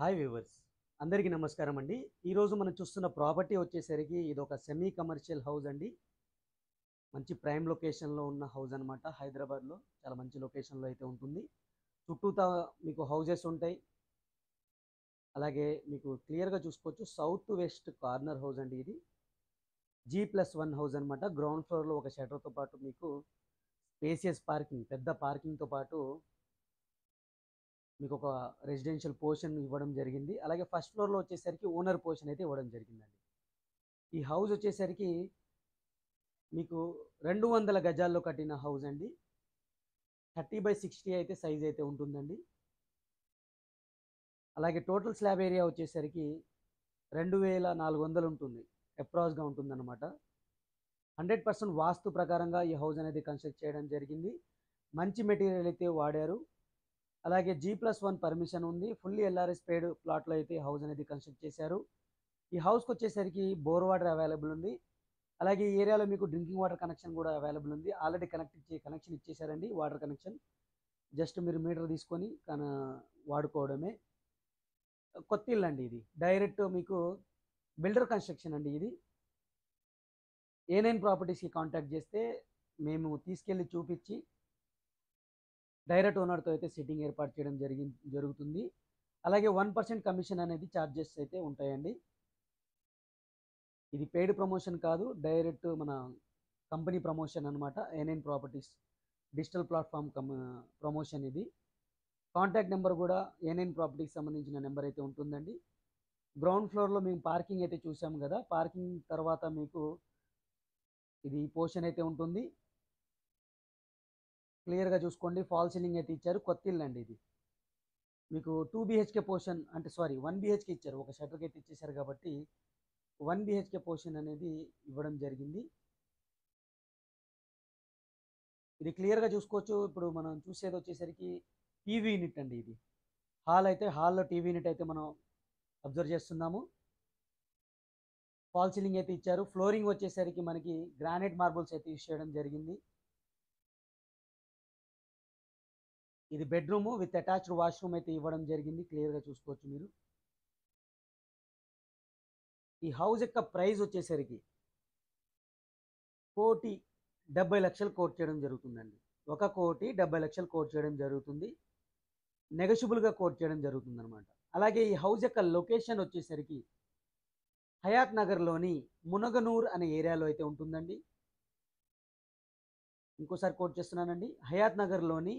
Hi viewers, అందరికీ నమస్కారం అండి. ఈరోజు మనం చూస్తున్న ప్రాపర్టీ వచ్చేసరికి ఇది ఒక సెమీ కమర్షియల్ హౌస్ అండి. మంచి ప్రైమ్ లొకేషన్లో ఉన్న హౌస్ అనమాట. హైదరాబాద్లో చాలా మంచి లొకేషన్లో అయితే ఉంటుంది. చుట్టూతా మీకు హౌజెస్ ఉంటాయి. అలాగే మీకు క్లియర్గా చూసుకోవచ్చు, సౌత్ వెస్ట్ కార్నర్ హౌస్ అండి ఇది. G+1 హౌస్ అనమాట. గ్రౌండ్ ఫ్లోర్లో ఒక షటర్తో పాటు మీకు స్పేసియస్ పార్కింగ్, పెద్ద పార్కింగ్తో పాటు మీకు ఒక రెసిడెన్షియల్ పోర్షన్ ఇవ్వడం జరిగింది. అలాగే ఫస్ట్ ఫ్లోర్లో వచ్చేసరికి ఓనర్ పోర్షన్ అయితే ఇవ్వడం జరిగిందండి. ఈ హౌస్ వచ్చేసరికి మీకు 200 గజాల్లో కట్టిన హౌస్ అండి. 30/60 అయితే సైజ్ అయితే ఉంటుందండి. అలాగే టోటల్ స్లాబ్ ఏరియా వచ్చేసరికి 2400 ఉంటుంది, అప్రాక్స్గా ఉంటుందన్నమాట. 100% వాస్తు ప్రకారంగా ఈ హౌస్ అనేది కన్స్ట్రక్ట్ చేయడం జరిగింది. మంచి మెటీరియల్ అయితే వాడారు. అలాగే G+1 పర్మిషన్ ఉంది. ఫుల్లీ ఎల్ఆర్ఎస్ పేడ్ ప్లాట్లో అయితే హౌస్ అనేది కన్స్ట్రక్ట్ చేశారు. ఈ హౌస్కి వచ్చేసరికి బోర్ వాటర్ అవైలబుల్ ఉంది. అలాగే ఈ ఏరియాలో మీకు డ్రింకింగ్ వాటర్ కనెక్షన్ కూడా అవైలబుల్ ఉంది. ఆల్రెడీ కనెక్షన్ ఇచ్చేసారండి, వాటర్ కనెక్షన్. జస్ట్ మీరు మీటర్ తీసుకొని వాడుకోవడమే. కొత్త ఇల్లు అండి ఇది. డైరెక్ట్ మీకు బిల్డర్ కన్స్ట్రక్షన్ అండి ఇది. A9 ప్రాపర్టీస్కి కాంటాక్ట్ చేస్తే మేము తీసుకెళ్ళి చూపించి డైరెక్ట్ ఓనర్తో అయితే సిట్టింగ్ ఏర్పాటు చేయడం జరుగుతుంది. అలాగే 1% కమిషన్ అనేది ఛార్జెస్ అయితే ఉంటాయండి. ఇది పెయిడ్ ప్రమోషన్ కాదు, డైరెక్ట్ మన కంపెనీ ప్రమోషన్ అనమాట. A9 properties digital platform promotion ఇది. కాంటాక్ట్ నెంబర్ కూడా A9 ప్రాపర్టీకి సంబంధించిన నెంబర్ అయితే ఉంటుందండి. గ్రౌండ్ ఫ్లోర్లో మేము పార్కింగ్ అయితే చూసాము కదా, పార్కింగ్ తర్వాత మీకు ఇది పోర్షన్ అయితే ఉంటుంది. క్లియర్గా చూసుకోండి, ఫాల్ సీలింగ్ అయితే ఇచ్చారు. కొత్త ఇల్లు అండి ఇది. మీకు 2 BHK పోర్షన్, అంటే సారీ 1 BHK ఇచ్చారు. ఒక షటర్కి అయితే ఇచ్చేసారు కాబట్టి 1 BHK పోర్షన్ అనేది ఇవ్వడం జరిగింది. ఇది క్లియర్గా చూసుకోవచ్చు. ఇప్పుడు మనం చూసేది వచ్చేసరికి టీవీ యూనిట్ అండి ఇది. హాల్లో టీవీ యూనిట్ అయితే మనం అబ్జర్వ్ చేస్తున్నాము. ఫాల్ సీలింగ్ అయితే ఇచ్చారు. ఫ్లోరింగ్ వచ్చేసరికి మనకి గ్రానైట్ మార్బుల్స్ అయితే యూస్ చేయడం జరిగింది. ఇది బెడ్రూమ్ విత్ అటాచ్డ్ వాష్రూమ్ అయితే ఇవ్వడం జరిగింది. క్లియర్గా చూసుకోవచ్చు మీరు. ఈ హౌస్ యొక్క ప్రైస్ వచ్చేసరికి 1,70,00,000 కోట్ చేయడం జరుగుతుందండి. 1,70,00,000 కోట్ చేయడం జరుగుతుంది. నెగోషియబుల్గా కోట్ చేయడం జరుగుతుంది అనమాట. అలాగే ఈ హౌస్ యొక్క లొకేషన్ వచ్చేసరికి హయాత్ నగర్లోని మునగనూర్ అనే ఏరియాలో అయితే ఉంటుందండి. ఇంకోసారి కోట్ చేస్తున్నానండి, హయాత్ నగర్లోని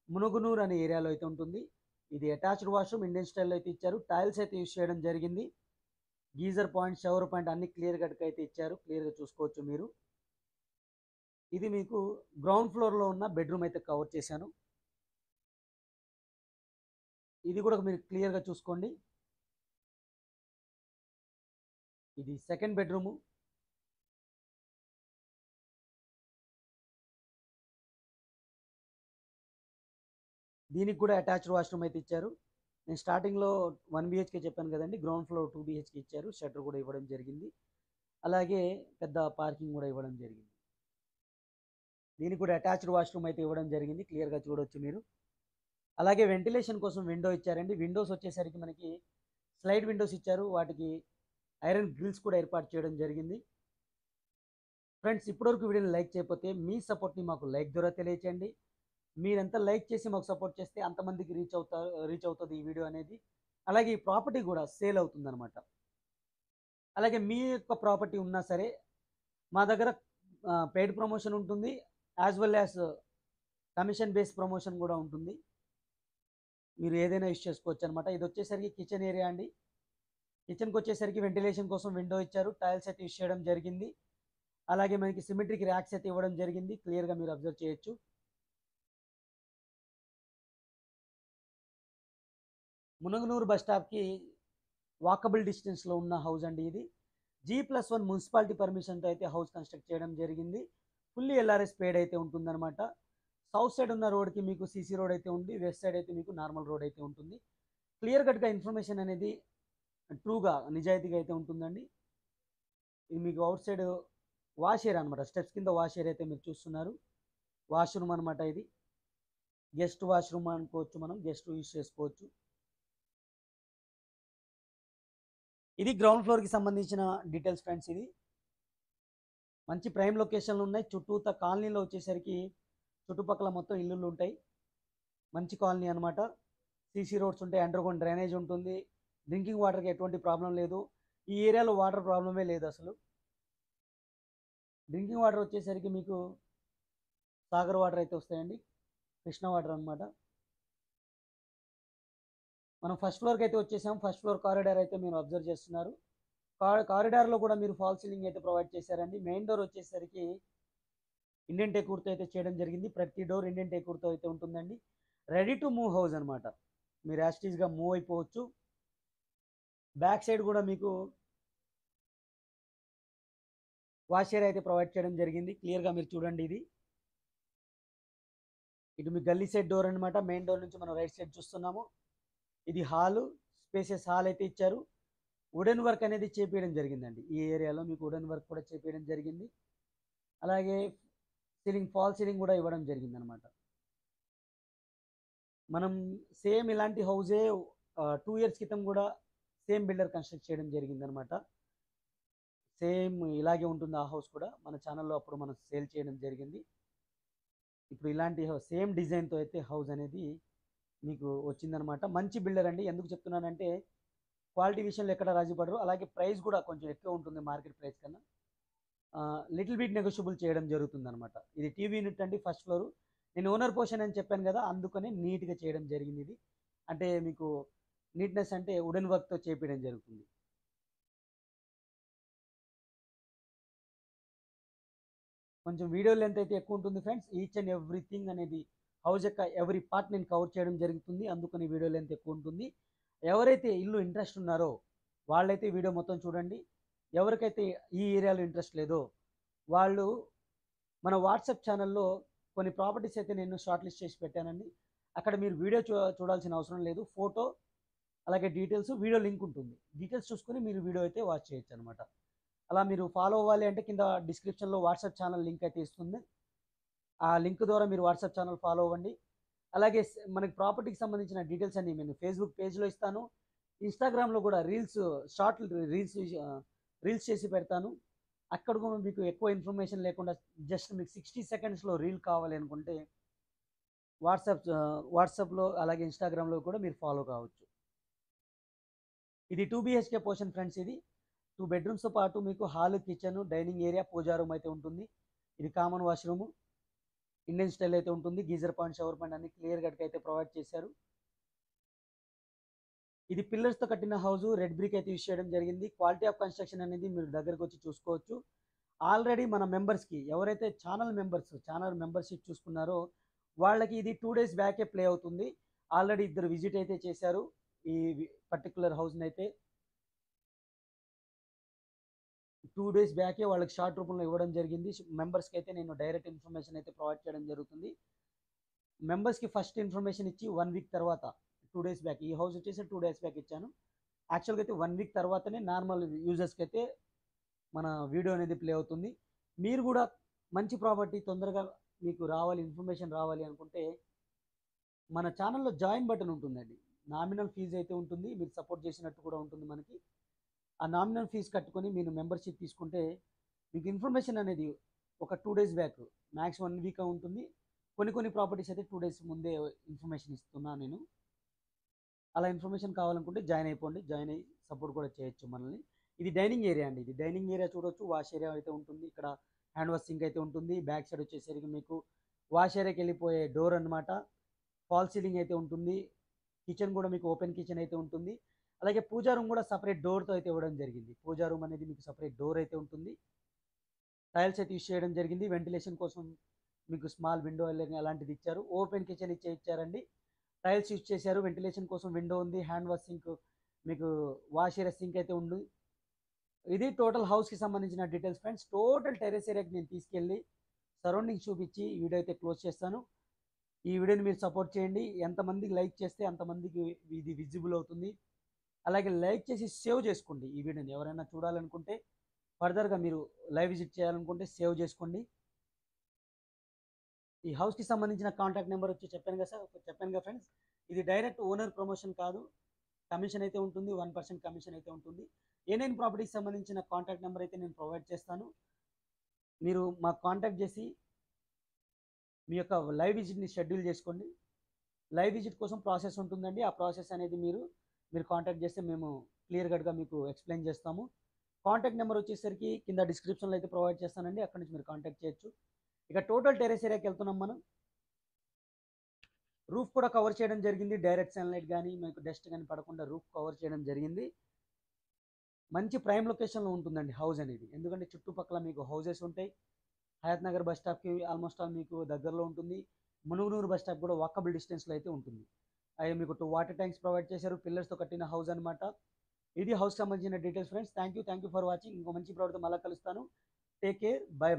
మునగనూర్ అనే ఏరియాలో అయితే ఉంటుంది. ఇది అటాచ్డ్ వాష్రూమ్ ఇండియన్ స్టైల్లో అయితే ఇచ్చారు. టైల్స్ అయితే యూస్ చేయడం జరిగింది. గీజర్ పాయింట్, షవర్ పాయింట్ అన్ని క్లియర్ కట్గా అయితే ఇచ్చారు. క్లియర్గా చూసుకోవచ్చు మీరు. ఇది మీకు గ్రౌండ్ ఫ్లోర్లో ఉన్న బెడ్రూమ్ అయితే కవర్ చేశాను. ఇది కూడా మీరు క్లియర్గా చూసుకోండి. ఇది సెకండ్ బెడ్రూము. దీనికి కూడా అటాచ్డ్ వాష్రూమ్ అయితే ఇచ్చారు. నేను స్టార్టింగ్లో 1 BHK చెప్పాను కదండి, గ్రౌండ్ ఫ్లోర్ 2 BHK ఇచ్చారు. షట్టర్ కూడా ఇవ్వడం జరిగింది. అలాగే పెద్ద పార్కింగ్ కూడా ఇవ్వడం జరిగింది. దీనికి కూడా అటాచ్డ్ వాష్రూమ్ అయితే ఇవ్వడం జరిగింది. క్లియర్గా చూడవచ్చు మీరు. అలాగే వెంటిలేషన్ కోసం విండో ఇచ్చారండి. విండోస్ వచ్చేసరికి మనకి స్లైడ్ విండోస్ ఇచ్చారు. వాటికి ఐరన్ గ్రిల్స్ కూడా ఏర్పాటు చేయడం జరిగింది. ఫ్రెండ్స్, ఇప్పటివరకు వీడియోని లైక్ చేయకపోతే మీ సపోర్ట్ని మాకు లైక్ ద్వారా తెలియచేయండి. మీరెంత లైక్ చేసి మాకు సపోర్ట్ చేస్తే అంతమందికి రీచ్ అవుతుంది ఈ వీడియో అనేది. అలాగే ఈ ప్రాపర్టీ కూడా సేల్ అవుతుందన్నమాట. అలాగే మీ యొక్క ప్రాపర్టీ ఉన్నా సరే మా దగ్గర పెయిడ్ ప్రమోషన్ ఉంటుంది, as well as commission based promotion కూడా ఉంటుంది. మీరు ఏదైనా యూస్ చేసుకోవచ్చు అనమాట. ఇది వచ్చేసరికి కిచెన్ ఏరియా అండి. కిచెన్కి వచ్చేసరికి వెంటిలేషన్ కోసం విండో ఇచ్చారు. టైల్స్ అయితే యూస్ చేయడం జరిగింది. అలాగే మనకి సిమెట్రిక్ ర్యాక్స్ అయితే ఇవ్వడం జరిగింది. క్లియర్గా మీరు అబ్జర్వ్ చేయొచ్చు. మునగనూరు బస్ స్టాప్కి వాకబుల్ డిస్టెన్స్లో ఉన్న హౌస్ అండి ఇది. G+1 మున్సిపాలిటీ పర్మిషన్తో అయితే హౌస్ కన్స్ట్రక్ట్ చేయడం జరిగింది. ఫుల్లీ ఎల్ఆర్ఎస్ పేడ్ అయితే ఉంటుందన్నమాట. సౌత్ సైడ్ ఉన్న రోడ్కి మీకు సీసీ రోడ్ అయితే ఉంది, వెస్ట్ సైడ్ అయితే మీకు నార్మల్ రోడ్ అయితే ఉంటుంది. క్లియర్ కట్గా ఇన్ఫర్మేషన్ అనేది ట్రూగా, నిజాయితీగా అయితే ఉంటుందండి. ఇది మీకు అవుట్ సైడ్ వాష్ ఏరియా అనమాట. స్టెప్స్ కింద వాష్ ఏరియా అయితే మీరు చూస్తున్నారు. వాష్రూమ్ అనమాట ఇది. గెస్ట్ వాష్రూమ్ అనుకోవచ్చు, మనం గెస్ట్ యూస్ చేసుకోవచ్చు. ఇది గ్రౌండ్ ఫ్లోర్కి సంబంధించిన డీటెయిల్స్ ఫ్రెండ్స్. ఇది మంచి ప్రైమ్ లొకేషన్లు ఉన్నాయి. చుట్టూత కాలనీలో వచ్చేసరికి చుట్టుపక్కల మొత్తం ఇల్లులు ఉంటాయి. మంచి కాలనీ అనమాట. సీసీ రోడ్స్ ఉంటాయి, అండర్గ్రౌండ్ డ్రైనేజ్ ఉంటుంది, డ్రింకింగ్ వాటర్కి ఎటువంటి ప్రాబ్లం లేదు. ఈ ఏరియాలో వాటర్ ప్రాబ్లమే లేదు అసలు. డ్రింకింగ్ వాటర్ వచ్చేసరికి మీకు సాగర్ వాటర్ అయితే వస్తాయండి, కృష్ణ వాటర్ అనమాట. మనం ఫస్ట్ ఫ్లోర్కి అయితే వచ్చేసాం. ఫస్ట్ ఫ్లోర్ కారిడార్ అయితే మీరు అబ్జర్వ్ చేస్తున్నారు. కారిడార్లో కూడా మీరు ఫాల్ సీలింగ్ అయితే ప్రొవైడ్ చేశారండి. మెయిన్ డోర్ వచ్చేసరికి ఇండియన్ టేకూర్తో అయితే చేయడం జరిగింది. ప్రతి డోర్ ఇండియన్ టేకూర్తో అయితే ఉంటుందండి. రెడీ టు మూవ్ హౌస్ అనమాట. మీరు యాస్టీస్గా మూవ్ అయిపోవచ్చు. బ్యాక్ సైడ్ కూడా మీకు వాష్ ఏరియా అయితే ప్రొవైడ్ చేయడం జరిగింది. క్లియర్గా మీరు చూడండి. ఇది ఇటు మీ గల్లీ సైడ్ డోర్ అనమాట. మెయిన్ డోర్ నుంచి మనం రైట్ సైడ్ చూస్తున్నాము. ఇది హాలు, స్పేసెస్ హాల్ అయితే ఇచ్చారు. వుడెన్ వర్క్ అనేది చేపించడం జరిగిందండి. ఈ ఏరియాలో మీకు వుడెన్ వర్క్ కూడా చేపించడం జరిగింది. అలాగే సీలింగ్, ఫాల్ సీలింగ్ కూడా ఇవ్వడం జరిగింది అనమాట. మనం సేమ్ ఇలాంటి హౌజే 2 years క్రితం కూడా సేమ్ బిల్డర్ కన్స్ట్రక్ట్ చేయడం జరిగింది అనమాట. సేమ్ ఇలాగే ఉంటుంది ఆ హౌస్ కూడా. మన ఛానల్లో అప్పుడు మనం సేల్ చేయడం జరిగింది. ఇప్పుడు ఇలాంటి సేమ్ డిజైన్తో అయితే హౌస్ అనేది మీకు వచ్చిందనమాట. మంచి బిల్డర్ అండి. ఎందుకు చెప్తున్నానంటే క్వాలిటీ విషయంలో ఎక్కడ రాజీ పడరు. అలాగే ప్రైస్ కూడా కొంచెం ఎక్కువ ఉంటుంది మార్కెట్ ప్రైస్ కన్నా. లిటిల్ బిట్ నెగోషియబుల్ చేయడం జరుగుతుంది అనమాట. ఇది టీవీ యూనిట్ అండి, ఫస్ట్ ఫ్లోర్. నేను ఓనర్ పోర్షన్ అని చెప్పాను కదా, అందుకని నీట్గా చేయడం జరిగింది. ఇది అంటే మీకు నీట్నెస్ అంటే వుడెన్ వర్క్తో చేపించడం జరుగుతుంది. కొంచెం వీడియో లెంత్ అయితే ఎక్కువ ఉంటుంది ఫ్రెండ్స్. ఈచ్ అండ్ ఎవ్రీథింగ్ అనేది హౌస్ యొక్క ఎవ్రీ పార్ట్ నేను కవర్ చేయడం జరుగుతుంది, అందుకని వీడియో లెంత్ ఎక్కువ ఉంటుంది. ఎవరైతే ఇల్లు ఇంట్రెస్ట్ ఉన్నారో వాళ్ళైతే వీడియో మొత్తం చూడండి. ఎవరికైతే ఈ ఏరియాలో ఇంట్రెస్ట్ లేదో వాళ్ళు మన వాట్సాప్ ఛానల్లో కొన్ని ప్రాపర్టీస్ అయితే నేను షార్ట్ లిస్ట్ చేసి పెట్టానండి. అక్కడ మీరు వీడియో చూడాల్సిన అవసరం లేదు. ఫోటో అలాగే డీటెయిల్స్, వీడియో లింక్ ఉంటుంది. డీటెయిల్స్ చూసుకొని మీరు వీడియో అయితే వాచ్ చేయొచ్చు అనమాట. అలా మీరు ఫాలో అవ్వాలి అంటే కింద డిస్క్రిప్షన్లో వాట్సాప్ ఛానల్ లింక్ అయితే ఇస్తుంది. ఆ లింక్ ద్వారా మీరు వాట్సాప్ ఛానల్ ఫాలో అవ్వండి. అలాగే మనకి ప్రాపర్టీకి సంబంధించిన డీటెయిల్స్ అన్ని నేను ఫేస్బుక్ పేజ్లో ఇస్తాను. ఇన్స్టాగ్రామ్లో కూడా షార్ట్ రీల్స్ చేసి పెడతాను. అక్కడ కూడా మీకు ఎక్కువ ఇన్ఫర్మేషన్ లేకుండా జస్ట్ మీకు 60 secondsలో రీల్ కావాలి అనుకుంటే వాట్సాప్లో అలాగే ఇన్స్టాగ్రామ్లో కూడా మీరు ఫాలో కావచ్చు. ఇది 2 BHK పోర్షన్ ఫ్రెండ్స్. ఇది 2 bedrooms పాటు మీకు హాల్, కిచెన్, డైనింగ్ ఏరియా, పూజా రూమ్ అయితే ఉంటుంది. ఇది కామన్ వాష్రూమ్, ఇండియన్ స్టైల్ అయితే ఉంటుంది. గీజర్ పాయింట్, షవర్ పాయింట్ అన్ని క్లియర్ కట్గా అయితే ప్రొవైడ్ చేశారు. ఇది పిల్లర్స్తో కట్టిన హౌస్, రెడ్ బ్రిక్ అయితే యూస్ చేయడం జరిగింది. క్వాలిటీ ఆఫ్ కన్స్ట్రక్షన్ అనేది మీరు దగ్గరకు వచ్చి చూసుకోవచ్చు. ఆల్రెడీ మన మెంబర్స్కి ఎవరైతే ఛానల్ మెంబర్షిప్ చూసుకున్నారో వాళ్ళకి ఇది 2 days బ్యాకే ప్లే అవుతుంది. ఆల్రెడీ 2 విజిట్ అయితే చేశారు ఈ పర్టికులర్ హౌస్ని అయితే. 2 days బ్యాకే వాళ్ళకి షార్ట్ రూపంలో ఇవ్వడం జరిగింది. మెంబర్స్కి అయితే నేను డైరెక్ట్ ఇన్ఫర్మేషన్ అయితే ప్రొవైడ్ చేయడం జరుగుతుంది. మెంబర్స్కి ఫస్ట్ ఇన్ఫర్మేషన్ ఇచ్చి 1 week తర్వాత 2 days బ్యాక్, ఈ హౌస్ వచ్చేసి 2 days బ్యాక్ ఇచ్చాను. యాక్చువల్గా అయితే 1 week తర్వాతనే నార్మల్ యూజర్స్కి అయితే మన వీడియో అనేది ప్లే అవుతుంది. మీరు కూడా మంచి ప్రాపర్టీ తొందరగా మీకు రావాలి, ఇన్ఫర్మేషన్ రావాలి అనుకుంటే మన ఛానల్లో జాయిన్ బటన్ ఉంటుందండి. నామినల్ ఫీజు అయితే ఉంటుంది, మీరు సపోర్ట్ చేసినట్టు కూడా ఉంటుంది మనకి. ఆ నామినల్ ఫీజు కట్టుకొని మీరు మెంబర్షిప్ తీసుకుంటే మీకు ఇన్ఫర్మేషన్ అనేది ఒక 2 days బ్యాక్, మ్యాక్స్ 1 week ఉంటుంది. కొన్ని ప్రాపర్టీస్ అయితే 2 days ముందే ఇన్ఫర్మేషన్ ఇస్తున్నాను నేను. అలా ఇన్ఫర్మేషన్ కావాలనుకుంటే జాయిన్ అయిపోండి, జాయిన్ అయ్యి సపోర్ట్ కూడా చేయొచ్చు మనల్ని. ఇది డైనింగ్ ఏరియా అండి. ఇది డైనింగ్ ఏరియా చూడొచ్చు. వాష్ ఏరియా అయితే ఉంటుంది. ఇక్కడ హ్యాండ్ వాష్ సింక్ అయితే ఉంటుంది. బ్యాక్ సైడ్ వచ్చేసరికి మీకు వాష్ ఏరియాకి వెళ్ళిపోయే డోర్ అనమాట. ఫాల్ సీలింగ్ అయితే ఉంటుంది. కిచెన్ కూడా మీకు ఓపెన్ కిచెన్ అయితే ఉంటుంది. అలాగే పూజా రూమ్ కూడా సపరేట్ డోర్తో అయితే ఇవ్వడం జరిగింది. పూజా రూమ్ అనేది మీకు సపరేట్ డోర్ అయితే ఉంటుంది. టైల్స్ అయితే యూస్ చేయడం జరిగింది. వెంటిలేషన్ కోసం మీకు స్మాల్ విండో అలాంటిది ఇచ్చారు. ఓపెన్ కిచెన్ ఇచ్చారండి. టైల్స్ యూజ్ చేశారు. వెంటిలేషన్ కోసం విండో ఉంది. హ్యాండ్ వాష్ సింక్, మీకు వాష్ ఏరియా సింక్ అయితే ఉంది. ఇది టోటల్ హౌస్కి సంబంధించిన డీటెయిల్స్ ఫ్రెండ్స్. టోటల్ టెరెస్ ఏరియాకి నేను తీసుకెళ్ళి సరౌండింగ్స్ చూపించి ఈ వీడియో అయితే క్లోజ్ చేస్తాను. ఈ వీడియోని మీరు సపోర్ట్ చేయండి. ఎంతమందికి లైక్ చేస్తే అంతమందికి ఇది విజిబుల్ అవుతుంది. అలాగే లైక్ చేసి సేవ్ చేసుకోండి ఈ వీడియోని. ఎవరైనా చూడాలనుకుంటే ఫర్దర్గా మీరు లైవ్ విజిట్ చేయాలనుకుంటే సేవ్ చేసుకోండి. ఈ హౌస్కి సంబంధించిన కాంటాక్ట్ నెంబర్ వచ్చి చెప్పాను కదా ఫ్రెండ్స్. ఇది డైరెక్ట్ ఓనర్ ప్రమోషన్ కాదు. కమిషన్ అయితే ఉంటుంది, 1% కమిషన్ అయితే ఉంటుంది. A9 ప్రాపర్టీకి సంబంధించిన కాంటాక్ట్ నెంబర్ అయితే నేను ప్రొవైడ్ చేస్తాను. మీరు మాకు కాంటాక్ట్ చేసి మీ యొక్క లైవ్ విజిట్ని షెడ్యూల్ చేసుకోండి. లైవ్ విజిట్ కోసం ప్రాసెస్ ఉంటుందండి. ఆ ప్రాసెస్ అనేది మీరు కాంటాక్ట్ చేస్తే మేము క్లియర్ కట్గా మీకు ఎక్స్ప్లెయిన్ చేస్తాము. కాంటాక్ట్ నెంబర్ వచ్చేసరికి కింద డిస్క్రిప్షన్లో అయితే ప్రొవైడ్ చేస్తానండి. అక్కడి నుంచి మీరు కాంటాక్ట్ చేయొచ్చు. ఇక టోటల్ టెరెస్ ఏరియాకి వెళ్తున్నాం మనం. రూఫ్ కూడా కవర్ చేయడం జరిగింది. డైరెక్ట్ సన్లైట్ కానీ మీకు డస్ట్ కానీ పడకుండా రూఫ్ కవర్ చేయడం జరిగింది. మంచి ప్రైమ్ లొకేషన్లో ఉంటుందండి హౌస్ అనేది. ఎందుకంటే చుట్టుపక్కల మీకు హౌసెస్ ఉంటాయి. హయత్ నగర్ బస్ స్టాప్కి ఆల్మోస్ట్ ఆల్ మీకు దగ్గరలో ఉంటుంది. మునుగునూరు బస్ స్టాప్ కూడా వాకబుల్ డిస్టెన్స్లో అయితే ఉంటుంది. అవి మీకు 2 వాటర్ ట్యాంక్స్ ప్రొవైడ్ చేశారు. పిల్లర్స్తో కట్టిన హౌస్ అనమాట. ఇది హౌస్ సంబంధించిన details friends. Thank you for watching. ఇంకో మంచి ప్రోడక్ట్తో మళ్ళీ కలుస్తాను. Take care. బై.